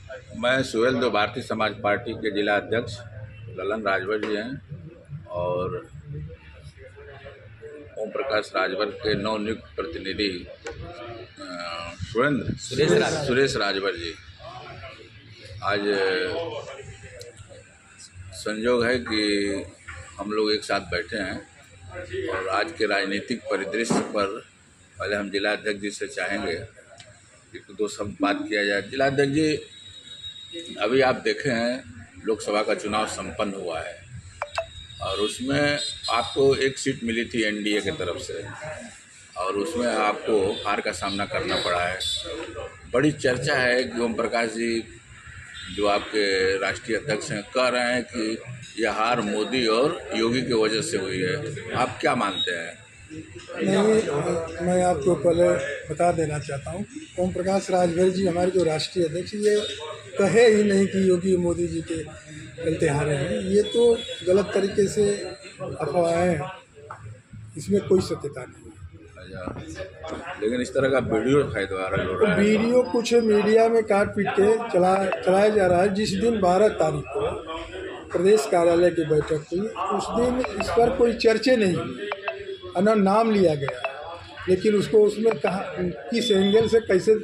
मैं सुहेल जो भारतीय समाज पार्टी के जिला अध्यक्ष ललन राजभर जी हैं और ओम प्रकाश राजभर के नवनियुक्त प्रतिनिधि सुरेश राजभर जी। आज संयोग है कि हम लोग एक साथ बैठे हैं और आज के राजनीतिक परिदृश्य पर पहले हम जिला अध्यक्ष जी से चाहेंगे कि दो शब्द बात किया जाए। जिला अध्यक्ष जी, अभी आप देखे हैं लोकसभा का चुनाव संपन्न हुआ है और उसमें आपको एक सीट मिली थी एनडीए की तरफ से और उसमें आपको हार का सामना करना पड़ा है। बड़ी चर्चा है कि ओम प्रकाश जी जो आपके राष्ट्रीय अध्यक्ष हैं कह रहे हैं कि यह हार मोदी और योगी की वजह से हुई है। आप क्या मानते हैं? नहीं, मैं आपको पहले बता देना चाहता हूँ, ओम प्रकाश राजभर जी हमारे जो राष्ट्रीय अध्यक्ष, ये कहे ही नहीं कि योगी मोदी जी के चलते हारे हैं। ये तो गलत तरीके से अफवाहें हैं, इसमें कोई सत्यता नहीं है। लेकिन इस तरह का वीडियो वायरल हो रहा है। वीडियो कुछ मीडिया में काट पीट के चलाया जा रहा है। जिस दिन 12 तारीख को प्रदेश कार्यालय की बैठक हुई उस दिन इस पर कोई चर्चा नहीं हुई, नाम लिया गया, लेकिन उसको उसमें कहा किस एंगल से कैसे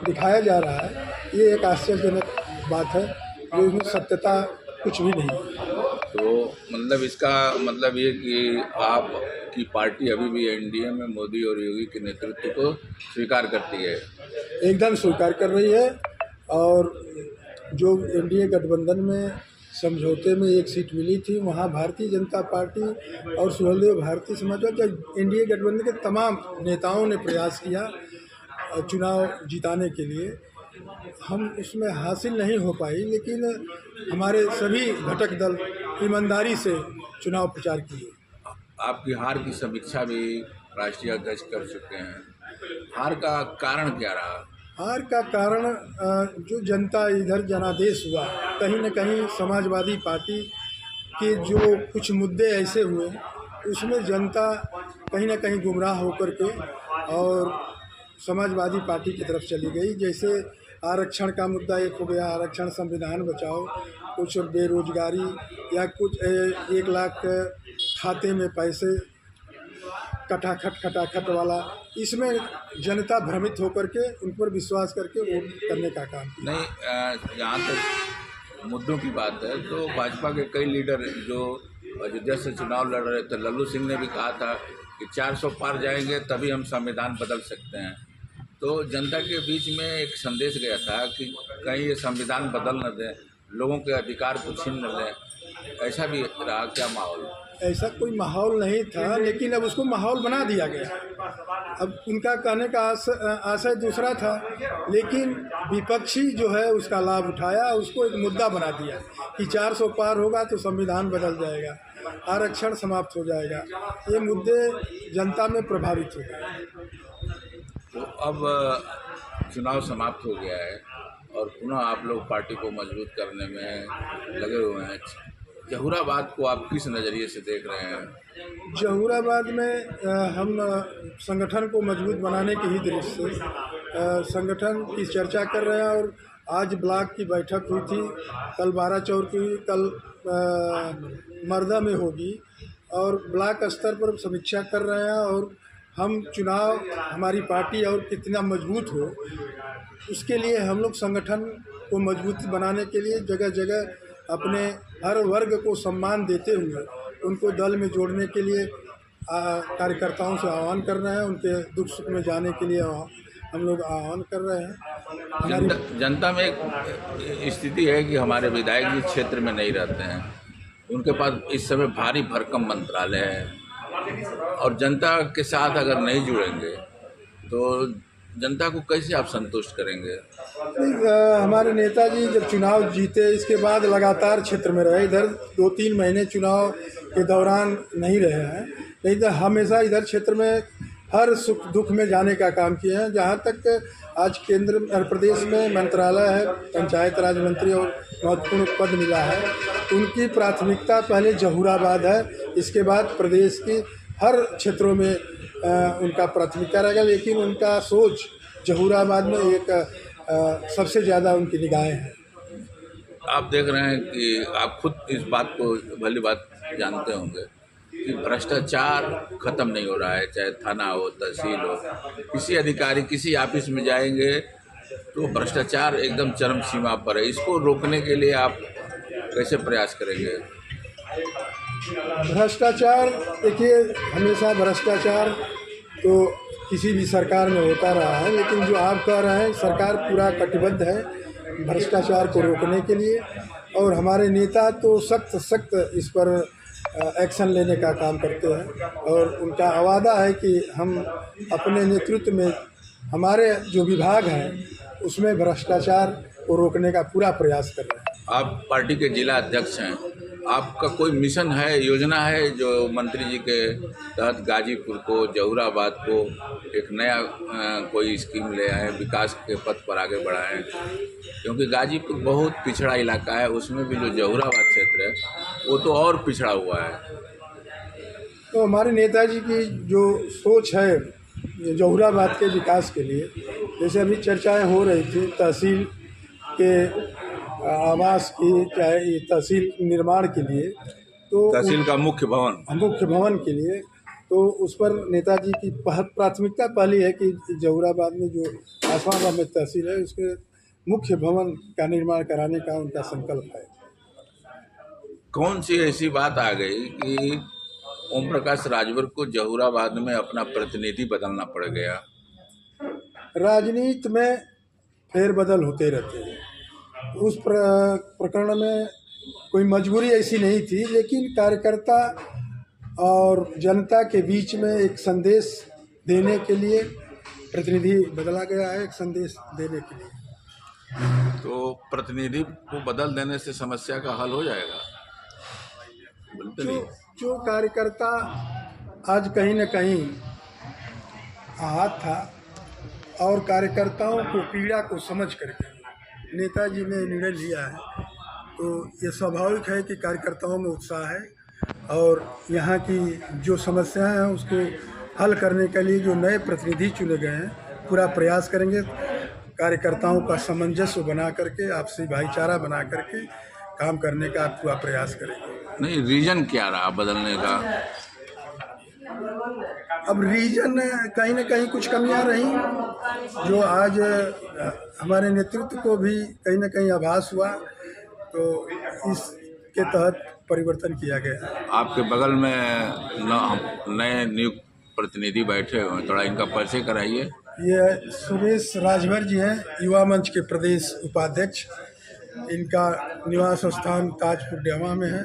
दिखाया जा रहा है, ये एक आश्चर्यजनक बात है जो इसमें सत्यता कुछ भी नहीं है। तो मतलब इसका मतलब ये कि आपकी पार्टी अभी भी एनडीए में मोदी और योगी के नेतृत्व को स्वीकार करती है? एकदम स्वीकार कर रही है। और जो एनडीए गठबंधन में समझौते में एक सीट मिली थी, वहाँ भारतीय जनता पार्टी और सुहेलदेव भारतीय समाजवादी एनडीए गठबंधन के तमाम नेताओं ने प्रयास किया चुनाव जिताने के लिए। हम उसमें हासिल नहीं हो पाई, लेकिन हमारे सभी घटक दल ईमानदारी से चुनाव प्रचार किए। आपकी हार की समीक्षा भी राष्ट्रीय अध्यक्ष कर चुके हैं। हार का कारण क्या रहा? हार का कारण जो जनता इधर जनादेश हुआ, कहीं न कहीं समाजवादी पार्टी के जो कुछ मुद्दे ऐसे हुए उसमें जनता कहीं न कहीं गुमराह होकर के और समाजवादी पार्टी की तरफ चली गई। जैसे आरक्षण का मुद्दा एक हो गया, आरक्षण संविधान बचाओ, कुछ बेरोजगारी या कुछ 1 लाख खाते में पैसे खटाखट वाला, इसमें जनता भ्रमित होकर के उन पर विश्वास करके वोट करने का काम किया। नहीं, जहाँ तक मुद्दों की बात है तो भाजपा के कई लीडर जो अयोध्या से चुनाव लड़ रहे थे, लल्लू सिंह ने भी कहा था कि 400 पार जाएंगे तभी हम संविधान बदल सकते हैं। तो जनता के बीच में एक संदेश गया था कि कहीं ये संविधान बदल न दें, लोगों के अधिकार को छीन न लें। ऐसा भी रहा क्या माहौल? ऐसा कोई माहौल नहीं था, लेकिन अब उसको माहौल बना दिया गया। अब उनका कहने का आशय दूसरा था, लेकिन विपक्षी जो है उसका लाभ उठाया, उसको एक मुद्दा बना दिया कि 400 पार होगा तो संविधान बदल जाएगा, आरक्षण समाप्त हो जाएगा। ये मुद्दे जनता में प्रभावित हो गए। तो अब चुनाव समाप्त हो गया है और पुनः आप लोग पार्टी को मजबूत करने में लगे हुए हैं। जहूराबाद को आप किस नज़रिए से देख रहे हैं? जहूराबाद में हम संगठन को मजबूत बनाने की ही दृष्टि से संगठन की चर्चा कर रहे हैं और आज ब्लॉक की बैठक हुई थी, कल 12 चौर की, कल मर्दा में होगी और ब्लॉक स्तर पर समीक्षा कर रहे हैं। और हम चुनाव हमारी पार्टी और कितना मजबूत हो, उसके लिए हम लोग संगठन को मजबूत बनाने के लिए जगह जगह अपने हर वर्ग को सम्मान देते हुए उनको दल में जोड़ने के लिए कार्यकर्ताओं से आह्वान कर रहे हैं। उनके दुख सुख में जाने के लिए हम लोग आह्वान कर रहे हैं। जनता में एक स्थिति है कि हमारे विधायक जी क्षेत्र में नहीं रहते हैं, उनके पास इस समय भारी भरकम मंत्रालय है और जनता के साथ अगर नहीं जुड़ेंगे तो जनता को कैसे आप संतुष्ट करेंगे? हमारे नेताजी जब चुनाव जीते इसके बाद लगातार क्षेत्र में रहे, इधर 2-3 महीने चुनाव के दौरान नहीं रहे हैं, नहीं तो हमेशा इधर क्षेत्र में हर सुख दुख में जाने का काम किए हैं। जहाँ तक आज केंद्र प्रदेश में मंत्रालय है, पंचायत राज मंत्री और महत्वपूर्ण पद मिला है, उनकी प्राथमिकता पहले जहूराबाद है, इसके बाद प्रदेश की हर क्षेत्रों में उनका प्राथमिकता रहेगा। लेकिन उनका सोच जहूराबाद में एक सबसे ज़्यादा उनकी निगाहें हैं। आप देख रहे हैं कि आप खुद इस बात को भली बात जानते होंगे कि भ्रष्टाचार खत्म नहीं हो रहा है। चाहे थाना हो, तहसील हो, किसी अधिकारी किसी ऑफिस में जाएंगे तो भ्रष्टाचार एकदम चरम सीमा पर है। इसको रोकने के लिए आप कैसे प्रयास करेंगे? भ्रष्टाचार, देखिए, हमेशा भ्रष्टाचार तो किसी भी सरकार में होता रहा है, लेकिन जो आप कह रहे हैं, सरकार पूरा कटिबद्ध है भ्रष्टाचार को रोकने के लिए, और हमारे नेता तो सख्त सख्त इस पर एक्शन लेने का काम करते हैं, और उनका वादा है कि हम अपने नेतृत्व में हमारे जो विभाग हैं उसमें भ्रष्टाचार को रोकने का पूरा प्रयास कर रहे हैं। आप पार्टी के जिला अध्यक्ष हैं, आपका कोई मिशन है, योजना है जो मंत्री जी के तहत गाजीपुर को, जहुराबाद को एक नया कोई स्कीम ले आए, विकास के पथ पर आगे बढ़ाएं? क्योंकि गाजीपुर बहुत पिछड़ा इलाका है, उसमें भी जो जहुराबाद क्षेत्र है वो तो और पिछड़ा हुआ है। तो हमारे नेताजी की जो सोच है जहुराबाद के विकास के लिए, जैसे अभी चर्चाएं हो रही थी तहसील के आवास की, चाहे ये तहसील निर्माण के लिए, तो तहसील का मुख्य भवन के लिए, तो उस पर नेताजी की प्राथमिकता पहली है कि जहुराबाद में जो आसमाबाद में तहसील है उसके मुख्य भवन का निर्माण कराने का उनका संकल्प है। कौन सी ऐसी बात आ गई कि ओम प्रकाश राजभर को जहुराबाद में अपना प्रतिनिधि बदलना पड़ गया? राजनीति में फेरबदल होते रहते हैं, उस प्रकरण में कोई मजबूरी ऐसी नहीं थी, लेकिन कार्यकर्ता और जनता के बीच में एक संदेश देने के लिए प्रतिनिधि बदला गया है, एक संदेश देने के लिए। तो प्रतिनिधि को बदल देने से समस्या का हल हो जाएगा? बोलते नहीं। जो कार्यकर्ता आज कहीं न कहीं आहत था, और कार्यकर्ताओं को पीड़ा को समझ करके नेताजी ने निर्णय लिया है, तो ये स्वाभाविक है कि कार्यकर्ताओं में उत्साह है, और यहाँ की जो समस्याएं हैं उसको हल करने के लिए जो नए प्रतिनिधि चुने गए हैं पूरा प्रयास करेंगे। कार्यकर्ताओं का सामंजस्य बना करके, आपसी भाईचारा बना करके काम करने का पूरा प्रयास करेंगे। नहीं, रीजन क्या रहा बदलने का? अब रीजन कहीं न कहीं कुछ कमियां रही, जो आज हमारे नेतृत्व को भी कहीं न कहीं आभास हुआ, तो इसके तहत परिवर्तन किया गया। आपके बगल में नए नियुक्त प्रतिनिधि बैठे हुए, थोड़ा इनका परिचय कराइए। ये सुरेश राजभर जी हैं, युवा मंच के प्रदेश उपाध्यक्ष। इनका निवास स्थान ताजपुर डेवा में है।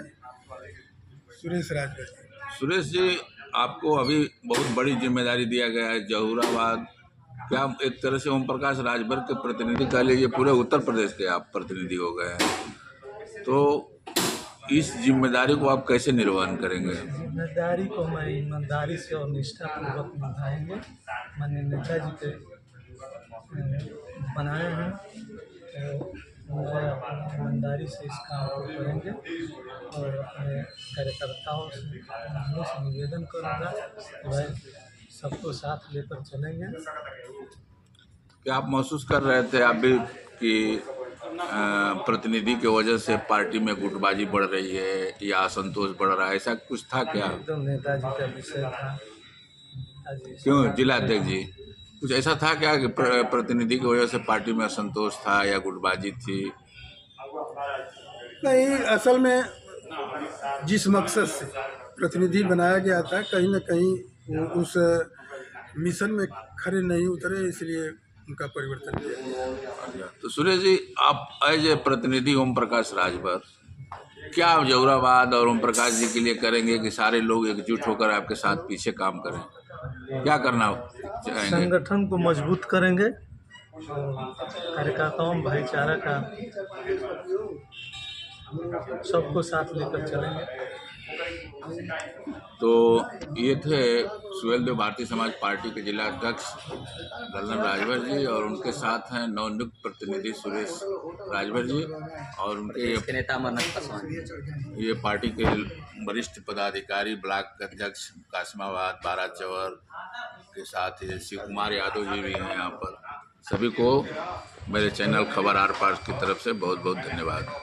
सुरेश राजभर जी। सुरेश जी, आपको अभी बहुत बड़ी जिम्मेदारी दिया गया है जहुराबाद। क्या एक तरह से ओम प्रकाश राजभर के प्रतिनिधि कह लीजिए, पूरे उत्तर प्रदेश के आप प्रतिनिधि हो गए हैं, तो इस जिम्मेदारी को आप कैसे निर्वहन करेंगे? जिम्मेदारी को मैं ईमानदारी से और निष्ठापूर्वक निभाएंगे। माननीय नेताजी के बनाए हैं, तो ईमानदारी से इस काम को करेंगे, और अपने कार्यकर्ताओं से निवेदन करूँगा कि भाई सबको साथ लेकर चलेंगे। क्या आप महसूस कर रहे थे आप भी कि प्रतिनिधि की वजह से पार्टी में गुटबाजी बढ़ रही है या असंतोष बढ़ रहा है, ऐसा कुछ था क्या? एकदम नेताजी का विषय था। क्यों जिला अध्यक्ष जी, कुछ ऐसा था क्या कि प्रतिनिधि की वजह से पार्टी में असंतोष था या गुटबाजी थी? नहीं, असल में जिस मकसद से प्रतिनिधि बनाया गया था, कहीं न कहीं वो उस मिशन में खरे नहीं उतरे, इसलिए उनका परिवर्तन किया। तो सुरेश जी, आप एज ए प्रतिनिधि ओम प्रकाश राजभर, क्या आप जहुराबाद और ओम प्रकाश जी के लिए करेंगे कि सारे लोग एकजुट होकर आपके साथ पीछे काम करें? क्या करना चाहेंगे? संगठन को मजबूत करेंगे, कार्यकर्ताओं में भाईचारा का सबको साथ लेकर चलेंगे। तो ये थे सुहेलदेव भारतीय समाज पार्टी के जिला अध्यक्ष लल्लन राजभर जी, और उनके साथ हैं नवनियुक्त प्रतिनिधि सुरेश राजभर जी, और उनके नेता मनोज पासवान। ये पार्टी के वरिष्ठ पदाधिकारी ब्लॉक अध्यक्ष कासमाबाद बाराचौर के साथ ही शिव कुमार यादव जी भी हैं यहाँ पर। सभी को मेरे चैनल खबर आर पार की तरफ से बहुत बहुत धन्यवाद।